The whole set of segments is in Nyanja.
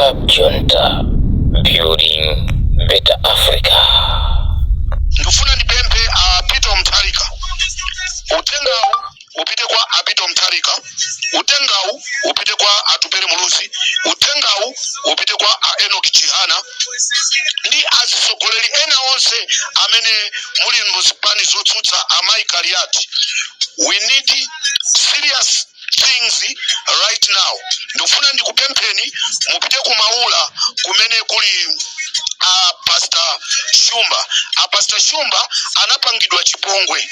Club Junta, building better Africa. Ndufuna nipempe Peter Mutharika. Utenga upite kwa Apito Mutharika. Utenga upite kwa Atupere Mulusi. Utenga upite kwa Enoch Chihana. Ndi azisogoleri ena onse amene muli muzipani zotsutsa amai Kariati. We need serious things right now. Ndufuna ndikupempeni mupite kumaula kumene kuli Pastor Shumba. Pastor Shumba anapangidwa chipongwe.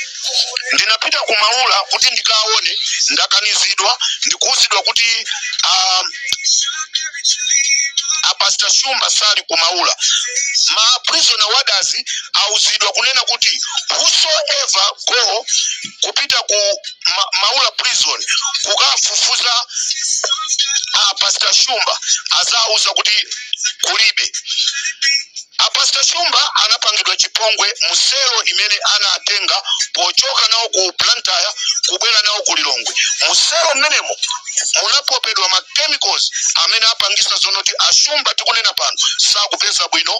Ndinapita kumaula kuti ndikaone, ndakanizidwa, ndikuuzidwa kuti Pastor Shumba sali kumaula. Ma prisoner warders auzidwa kunena kuti whosoever go kupita ku maula prison kukafufuza Pastor Shumba azauza kuti kulibe. Pastor Shumba anapangidwa chipongwe muselo imene anatenga pochoka nawo ku Plantaya kubwera nawo ku Lilongwe. Muselo mmenemo munapopedwa ma chemicals amene apangisa zonoti Ashumba tikunena pano sakupeza bwino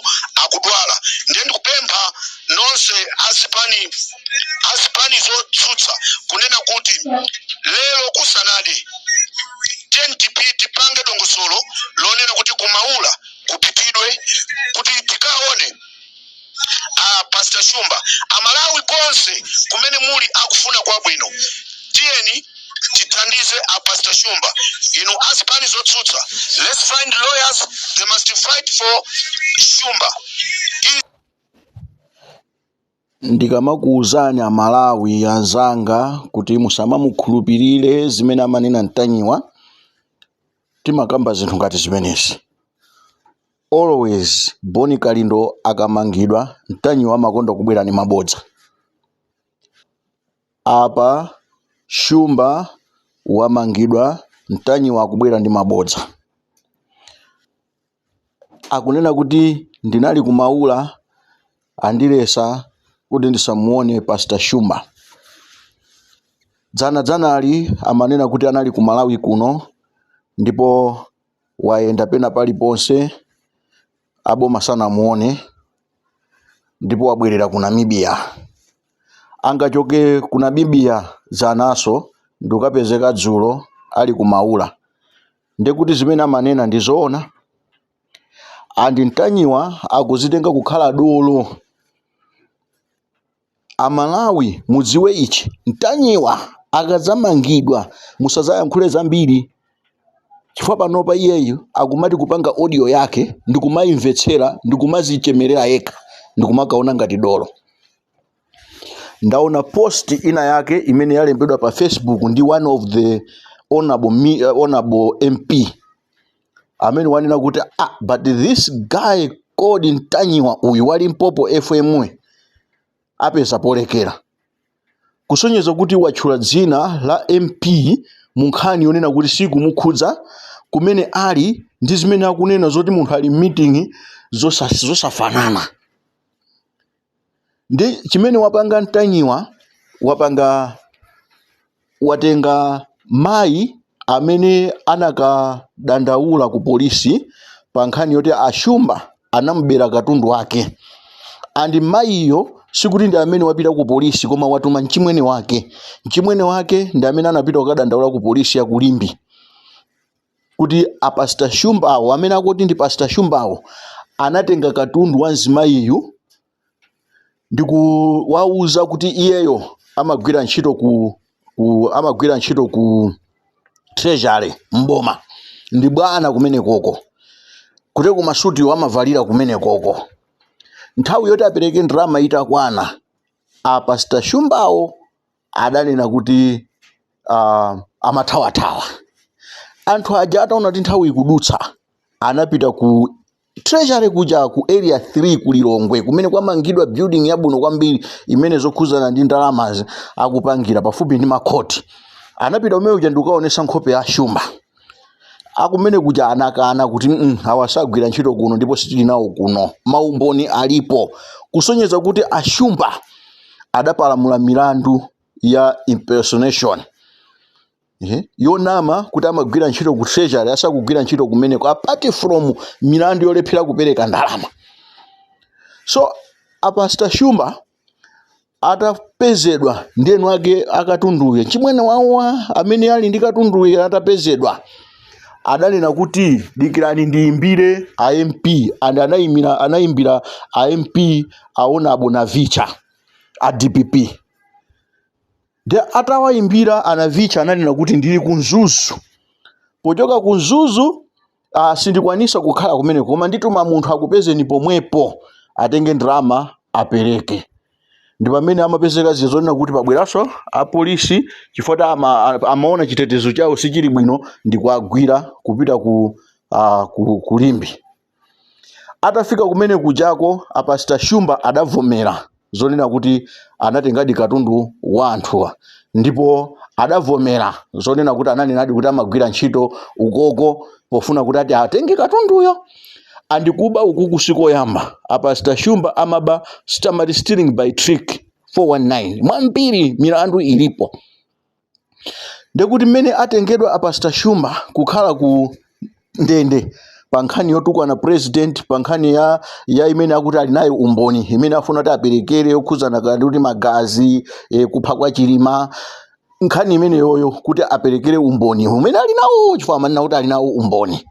akudwala. Ndiye ndikupempha nonse asipani zotsutsa kunena kuti lero kusanade tipange dongosolo lonena kuti kumaula kupitidwe kuti tikaone Pastor Shumba. Amalawi konse kumene muli akufuna kwa bwino, tiyeni titandize Pastor Shumba. Asipani zotsutsa, let's find lawyers, they must fight for Shumba. Ndikamakuuzani Amalawi yazanga kuti musamamukhulupirire zimene amanena Ntanyiwa, timakamba zinthu ngati zimenezi. Always Boni Kalindo akamangidwa Ntanyiwa amakonda kubwera ni mabodza. Apa Shumba wamangidwa Ntanyiwa akubwera ndi mabodza. Akunena kuti ndinali kumaula andilesa kuti ndisamuone Pastor Shumba. Dzanali amanena kuti anali ku Malawi kuno ndipo waenda pena paliponse aboma sanamuone ndipo wabwerera ku Namibia. Angachoke ku Namibia zanaso ndikapezeka dzulo ali kumaula. Ndekuti zimene amanena ndizoona. Andi Ntanyiwa akuzitenga kukhala dolo. Amalawi mudziwe ichi, Ntanyiwa akadzamangidwa musazayankhule zambiri. Chifukwa panopa iyeyo akumati kupanga audio yake ndikumaimvetsera ndikumazichemerera yekha ndikumakaona ngati dolo. Ndaona post ina yake imene yalembedwa pa Facebook ndi one of the honorable MP amene wanena kuti but this guy called Ntanyiwa uyu wali Mpopo FM apeza polekera. Kusonyeza kuti watchula dzina la MP munkhani yonena kuti sikumukhudza kumene ali ndi zimene akunena zoti munthu ali meeting zosafanana. Ndi chimene wapanga Ntanyiwa watenga mai amene anakadandaula ku polisi pa nkhani yoti Ashumba anamubera katundu wake. Andi maiyo sikuti ndi amene wapita ku polisi koma watuma mchimwene wake. Mchimwene wake ndi amene anapita kukadandaula ku polisi ya Kulimbi kuti Pastor Shumba awo amene akuti ndi Pastor Shumba awo anatenga katundu wa mzimayiyu ndi kuwauza kuti iyeyo amagwira ntchito ku treasury mboma ndi bwana kumene koko kuti kumasuti amavalira kumene koko. Nthawi yoti apereke ndrama itakwana Pastor Shumbawo adanena kuti amathawathawa. Anthu aja ataona kuti nthawi ikudutsa anapita ku treasury kuja ku area 3 ku Lilongwe kumene kwamangidwa building yabuno kwambiri imene zokhuzana ndi ndalamazi akupangira pafupi ndi makhoti. Anapita umene uja ndikukaonesa nkhope ya Shumba. Akumene kuja anakana kuti awasagwira ntchito kuno ndipo sitili nawo kuno. Maumboni alipo kusonyeza kuti Ashumba adapalamula milandu ya impersonation. yonama kuti amagwira ntchito ku treasury asakugwira ntchito kumeneko apart from milandu yolephera kupereka ndalama. So Pastor Shumba atapezedwa ndenu ake akatunduye chimwene wawa amene ali ndi katunduye atapezedwa adanena kuti dikirani ndiimbire IMP and anaimbira IMP aona Bonavicha a DPP. De atawaimbira Anavicha ananena kuti ndili kunzuzu. Pochoka kunzuzu sindikwanisa kukhala kumene koma ndituma munthu akupezeni pomwepo atenge drama apereke. Ndi pamene amapezeka zizonena kuti pabweraso apolisi chifukwa amaona chitetezo chawo sichili bwino ndi kuagwira kupita ku Limbi. Atafika kumene kujako Pastor Shumba adavomera zonena kuti anatengadi katundu wa anthuwa ndipo adavomera zonena kuti ananenadi kuti amagwira ntchito ukoko pofuna kuti ati atenge katunduyo. Andikuba uku kusikoyamba Pastor Shumba amaba stealing by trick 419 mwambiri milandu ilipo. Ndekuti mmene atengedwa Pastor Shumba kukhala ku ndende pankhani yotukwa na president pankhani ya imene akuti ali nayo umboni imene afuna kuti aperekere yokhuzana kuti magazi kupha kwa Chilima nkhani imene yoyo kuti aperekere umboni umene ali nawo chifukwa manena kuti ali nawo umboni.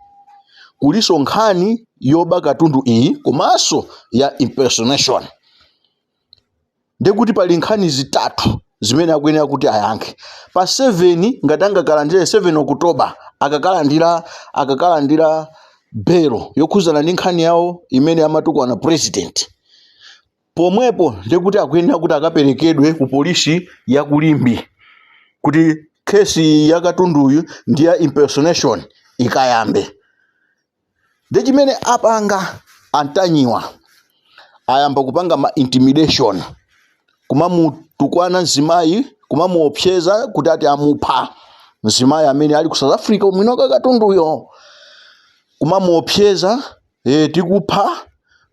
Kuliso nkhani yoba katundu iyi komanso ya impersonation. Ndekuti pali nkhani zitatu zimene akuyenera kuti ayankhe. Pa 7 ngatanga kalandire 7 Oktoba akakalandira belo yokhuzana ndi nkhani yawo imene amatukwa na president. Pomwepo ndekuti akuyenera kuti akaperekedwe ku polisi ya Kulimbi kuti kesi ya katunduyu ndi ya impersonation ikayambe. Ndechimene apanga Antanyiwa ayamba kupanga ma intimidation kumamutukwana mzimayi kumamuopseza kuti ati amupha mzimayi amene ali ku South Africa mwinoka katunduyo kumamuopseza tikupha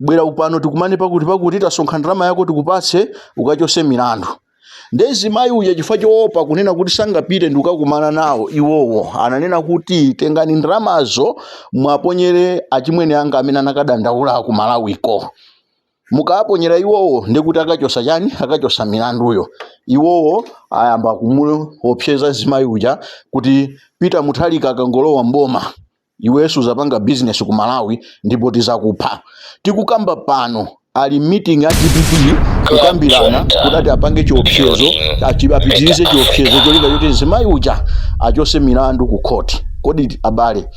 bwera upano tikumane pakuti tasonkha ndalama yako tikupatse ukachose milandu. Ndezi mayi uja chifukwa choopa kunena kuti sangapite ndi kukumana nawo iwowo ananena kuti tengani ndalamazo mwaponyere achimwene anga amene anakadandaula ku Malawiko. Mukaponyera iwowo ndekuti akachosa chani akachosa milanduyo. Iwowo ayamba kumuopseza zimayi uja kuti pita Muthalika akangolowa mboma iwesu zapanga business ku Malawi ndipo tizakupha. Tikukamba pano ali meeting ya DPP kukambirana kuti apange chiopsezo achipitirize chiopsezo cholinga choti zimayi uja achose milandu ku court. Kodi abale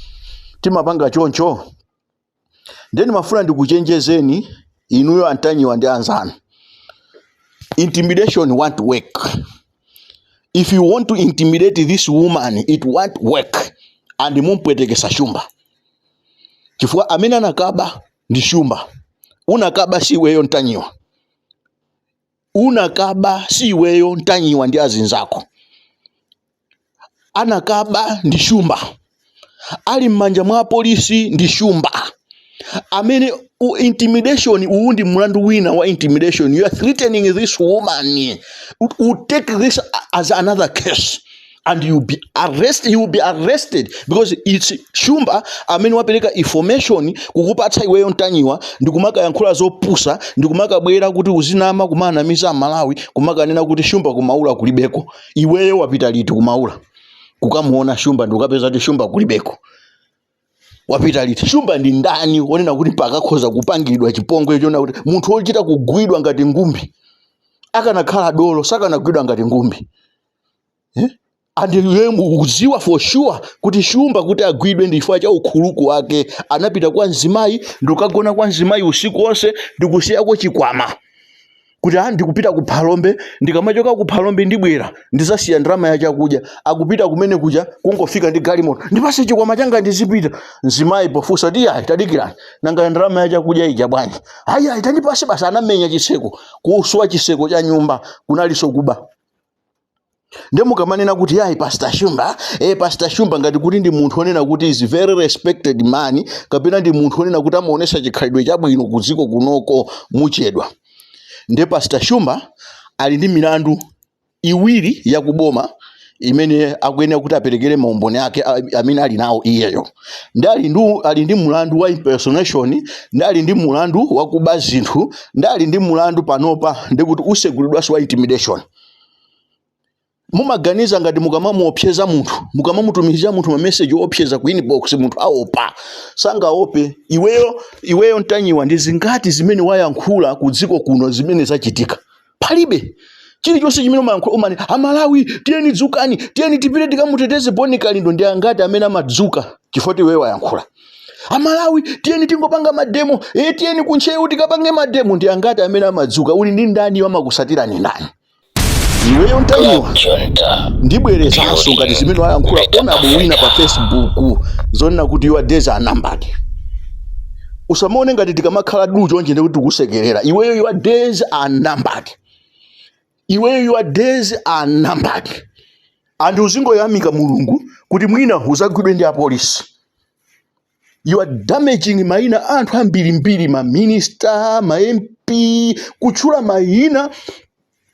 timapanga choncho? Ndeni mafuna ndikuchenjezeni inuyo Antanyiwa ndi anzanu. Intimidation won't work. If you want to intimidate this woman it won't work. And mumpwetekesa Shumba chifukwa amene anakaba ndi Shumba. Unakaba si weyo Ntanyiwa. Unakaba si weyo Ntanyiwa ndi azinzako. Anakaba ndi Shumba. Ali mmanja mwa polisi ndi Shumba. Amene intimidation uundi mlandu wina wa intimidation. You are threatening this woman. You take this as another case. And you will be arrested because it's Shumba amene wapeleka information kukupatsa iweyo Ntanyiwa ndikumaka yankhula zopusa ndikumaka bwera kuti uzinama kumana miza Malawi kumaka nena kuti Shumba kumaula kulibeko. Iweyo wapita liti kumaula kukamuona Shumba ndikapeza kuti Shumba kulibeko. Wapita liti? Shumba ndi ndani wonena kuti pakakhoza kupangidwa chipongwe chona kuti munthu wochita kugwidwa ngati ngumbi akanakhala dolo sakanagwidwa ngati ngumbi. And uziwa for sure kuti Shumba kuti agwidwe ndi chifukwa cha ukhuluku wake anapita kwa Nzimayi ndikagona kwa Nzimayi usiku wonse ndikusiyako chikwama kuti ndikupita ku Phalombe ndikamachoka ku Phalombe ndibwera ndizasiya ndalama ya chakudya akupita kumene kuja kungofika ndi galimoto ndipase chikwama changa ndizipita. Nzimayi pofusa ti ayi tadikirani nanga ndalama ya chakudya ija bwanji ayi tandipase basa anamenya chiseko kuswa chiseko cha nyumba kunaliso kuba. Ndemu kamanena kuti yayi Pastor Shumba Pastor Shumba ngati kuti ndi munthu onena kuti is very respected man kapena ndi munthu onena kuti amaonesa chikhalidwe chabwino kuziko kunoko muchedwa. Nde Pastor Shumba ali ndi milandu iwiri ya kuboma imene akuyenera kuti aperekere maumboni ake amene ali nawo iyeyo. Ali ndi mulandu wa impersonation, ali ndi mulandu wa kuba zinthu, ali ndi mulandu panopa ndikuti usegulidwanso wa intimidation. Mumaganiza ngati mukamamuopseza munthu, mukamamutumizira munthu ma message opseza ku inbox munthu aopa. Sangaope. Iweyo Ntanyiwa ndi zingati zimene wayankhula ku dziko kuno zimene zachitika. Palibe. Chilichonse chimene umayankhula umani Amalawi tiyeni dzukani, tiyeni tipite tikamuteteze Boni Kalindo ndi angati amene amadzuka chifukwa iweyo wayankhula. Amalawi tiyeni tingopanga mademo, tiyeni kunchewu tikapange mademo ndi angati amene amadzuka. Uli ndi ndani wamakusatira ni ndani? Iweyo Ntanyiwa ndibwerezaso ngati zimene wayankhula onabwina pa Facebook zonena kuti your days are numbered. Usamone ngati tikamakhala ducho nje ndikuti kusekerera. Iweyo your days are numbered. Your days are numbered. And uzingoyamika Mulungu kuti mwina uzagwidwe ndi apolisi. You are damaging maina anthu ambirimbiri, ma minister, ma MP, kutchula maina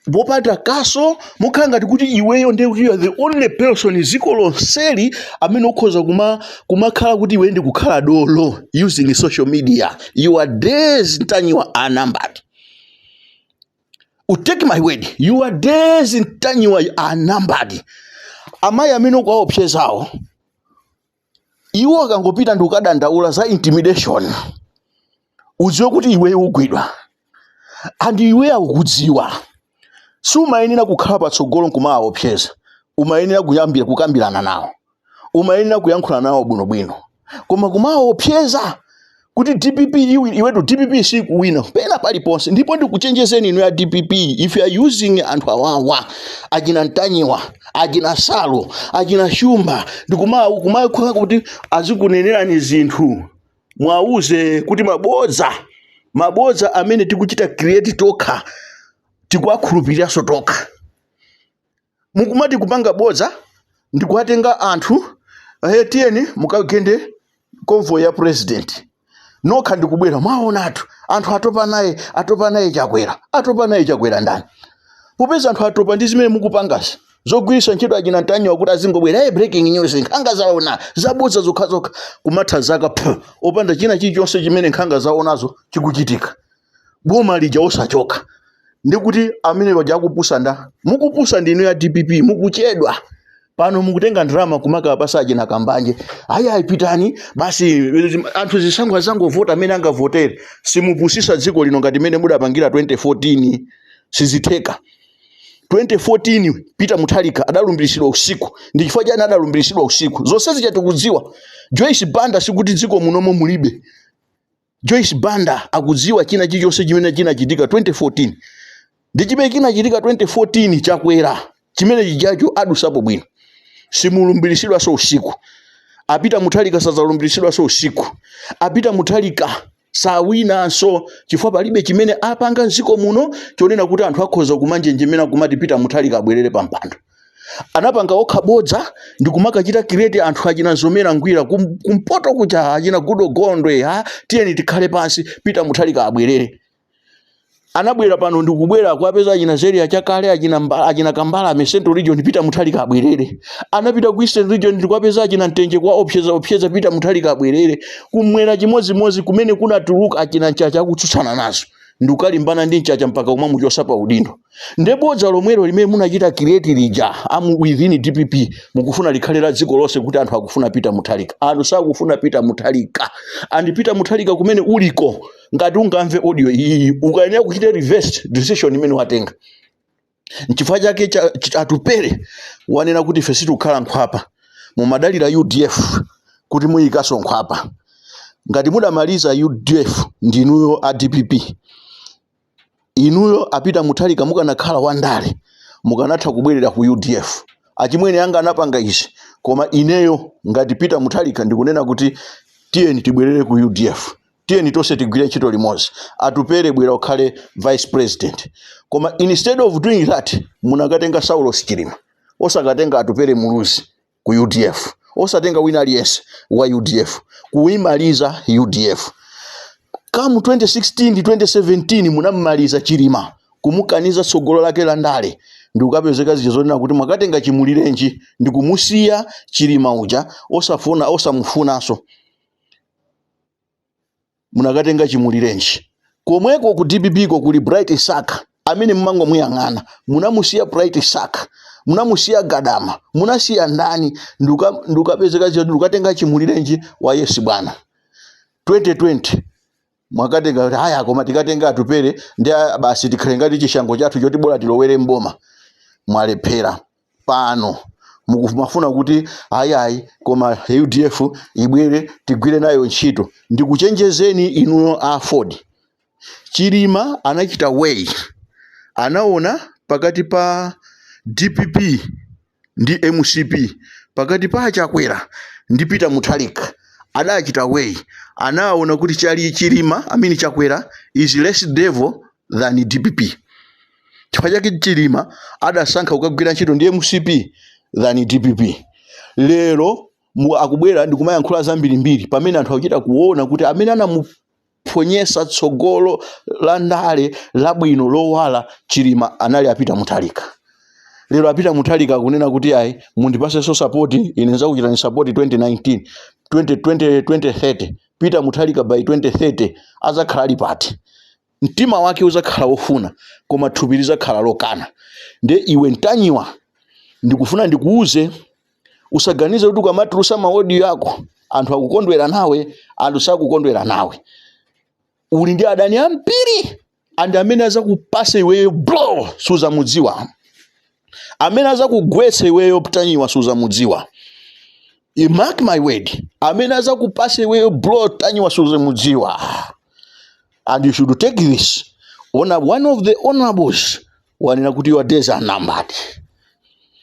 bopata kaso mukanga kuti iweyo ndiye kuti you are the only person ziko lonseli amene ukhoza kumakhala kuti iwe ndi kukhala dolo using social media. Your days Ntanyiwa are numbered. Take my word, your days Ntanyiwa are numbered. Amayi amene ukwaopsezawo iwo akangopita ndi ukadandaula za intimidation, udziwe kuti iweyo ugwidwa and iweyo ukudziwa. Sumayenera kukhala patsogolo nkumawaopseza, umayenera kukambirana nawo, umayenera kuyankhula nawo bwinobwino. Koma kumawaopseza kuti DPP iwetu DPP si kuwina pena paliponse. Ndipo ndikuchenjezeni inu ya DPP, if you are using anthu awawa ajina Ntanyiwa, ajina Salo, ajina Shumba ndikumakhala kuti azikunenerani zinthu, mwauze kuti mabodza amene tikuchita create tokha tikuwakhulupiriraso tokha. Mukumati kupanga bodza ndikuwatenga anthu tiyeni mukagende convoy ya president nokha ndikubwera mwaona anthu atopa naye chakwera ndani. Popeza anthu atopa ndi zimene mukupangazi zogwiritsa ntchito ajina Ntanyiwa kuti azingobwera breaking news nkhanga zaona zabodza zokhazokha kumatha zaka opanda china chilichonse chimene nkhanga zaonazo chikuchitika. Boma lija osachoka ndikuti amene waja kupusa mukupusa ndinu ya DPP mukuchedwa. Pano mukutenga ndrama kumaka pasaje na kambanje. Pitani basi anthu zisangwa zango vota amene angavotere. Simupusisa dziko lino ngati mene mudapangira 2014 siziteka. 2014 Peter Mutharika adalumbiritsidwa usiku. Ndi chifukwa chani adalumbiritsidwa usiku? Zonse zichatukudziwa. Joyce Banda sikuti dziko munomo mulibe. Joyce Banda akudziwa china chilichonse chimene chinachitika 2014. Ndi chimene chinachitika 2014 chakwera. Chimene chijacho adusapo bwino. Simulumbiritsidwa so usiku. Peter Mutharika sazalumbiritsidwa so usiku. Peter Mutharika sawina so chifukwa palibe chimene apanga nziko muno chonena kuti anthu akhoza kumanjenjemera kumati Peter Mutharika abwerere pa mpando. Anapanga okhabodza ndi kumakachita create anthu achina Zomera Ngwira kumpoto kuja achina Gudo Gondwe tiyeni tikhale pansi Peter Mutharika abwerere. Anabwera pano ndikubwera kwapeza achina Zeria chakale achina Kambala Central Region Peter Mutharika abwerere. Anapita ku Eastern Region ndikwapeza achina Ntenje kwa opseza Peter Mutharika abwerere. Kumwera chimodzimodzi kumene kunatuluka achina Nchacha akutsutsana nazo ndikalimbana ndi Nchacha mpaka kumamuchosa pa udindo. Ndebodza lomwero limene munachita create lija within DPP mukufuna likhalira dziko lonse kuti anthu akufuna Peter Mutharika. Anthu sakufuna Peter Mutharika. And Peter Mutharika kumene uliko ngati ungamve audio iyi ukayenera kuchita reverse decision imene watenga. Nchifukwa chake atupere wanena kuti ife sitikukhala nkhwapa mumadalira UDF kuti muyikaso nkhwapa. Ngati mudamaliza UDF ndinuyo a DPP, inuyo Peter Mutharika mukanakhala wandale mukanatha kubwerera ku UDF. Achimwene anga anapanga izi koma ineyo ngati Peter Mutharika ndikunena kuti tiyeni tibwerere ku UDF. Tiyeni tonse tigwire ntchito limodzi. Atupere bwera ukhale vice president. Koma instead of doing that munakatenga Saulo Chilima. Osakatenga Atupere Muluzi ku UDF. Osatenga wina aliyense wa UDF. Kuimaliza UDF. Kamu 2016 2017 munamaliza Chilima kumukaniza tsogolo lake la ndale ndikukapezeka zichizonena kuti mwakatenga chimulirenji ndikumusiya Chilima uja osamufunanso munakatenga chimulirenji. Komweko ku DPP ko kuli Bright Saka amene mmango muyang'ana munamusiya Bright Saka, munamusiya Gadama, munasiya ndani ndikukapezeka ndikukatenga chimulirenji wa Yes bwana 2020 mwakatenga haya koma tikatenga atupere ndi basi tikhale ngati chishango chathu choti bora tilowere mboma. Mwalephera pano mukufuna kuti ayi koma UDF ibwere tigwire nayo ntchito. Ndikuchenjezeni inuyo Ford. Chilima anachita way, anaona pakati pa DPP ndi MCP, pakati pa Chakwera ndi Peter Mutharika adachita way, anaona kuti Chilima amini Chakwera is less devil than DPP. Chifukwa chake Chilima adasankha kukagwira ntchito ndi MCP than DPP. Lero akubwera ndikumayankhula zambirimbiri pamene anthu akuchita kuona kuti amene anamuponyesa tsogolo la ndale labwino lowala Chilima anali Peter Mutharika. Lero Peter Mutharika akunena kuti ayi mundipase so support ine nzakuchita ni support 2019 2030. Peter Mutharika by 2030 azakhala ali pati. Mtima wake uzakhala wofuna koma thupi lizakhala lokana. Nde iwe Ntanyiwa ndikufuna ndikuuze usaganize kuti ukamatulusa maodi yako anthu akukondwera nawe, anthu sakukondwera nawe. Uli ndi adani ambiri and amene azakupasa iweyo blow suzamudziwa, amene azakugwetsa iweyo Ntanyiwa suzamudziwa. You mark my word, amene azakupasa iweyo blow Ntanyiwa suzamudziwa. And you should take this. One of the honorables wanena kuti your days are numbered.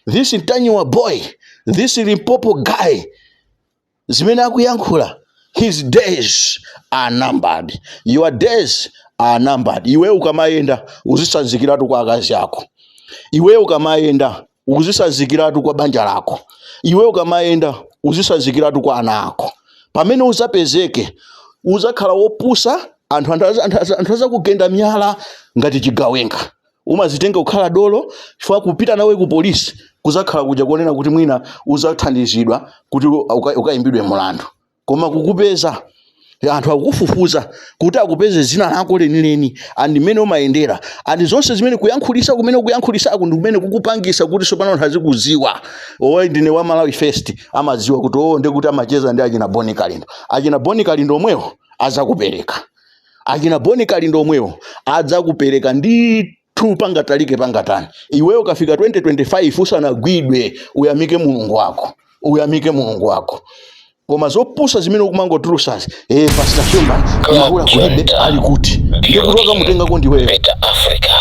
This Ntanyiwa boy, this Limpopo guy, zimene akuyankhula, his days are numbered. Your days are numbered. Iwe ukamayenda uzisanzikiratu kwa akazi yako. Iwe ukamayenda uzisanzikiratu kwa banja lako. Iwe ukamayenda uzisanzikiratu kwa ana ako. Pamene uzapezeke uzakhala wopusa anthu azakugenda miyala ngati chigawenga. Umazitenga ukhala dolo chifukwa kupita nawe ku polisi kuzakhala kuja kuonena kuti mwina uzathandizidwa kuti ukaimbidwe mulandu. Koma kukupeza anthu akufufuza kuti akupeze zina lako lenileni andi mene umayendera andi zonse zimene kuyankhulisa kumene kuyankhulisako ndi kumene kukupangisa kuti sopano anthu azikuziwa. Owe ndine wa Malawi First amaziwa kuti ndekuti amacheza ndi achina Boni Kalindo. Achina Boni Kalindo omwewo azakupereka. Achina Boni Kalindo omwewo adzakupereka ndithu pangatalike pangatani. Iweyo ukafika 2025 usanagwidwe uyamike Mulungu wako. Uyamike Mulungu wako. Koma zopusa zimene ukumangotulusa Pastor Shumba kumahula kulebe ali kuti ndikutoka mutenga ko ndiweyo. Better Africa.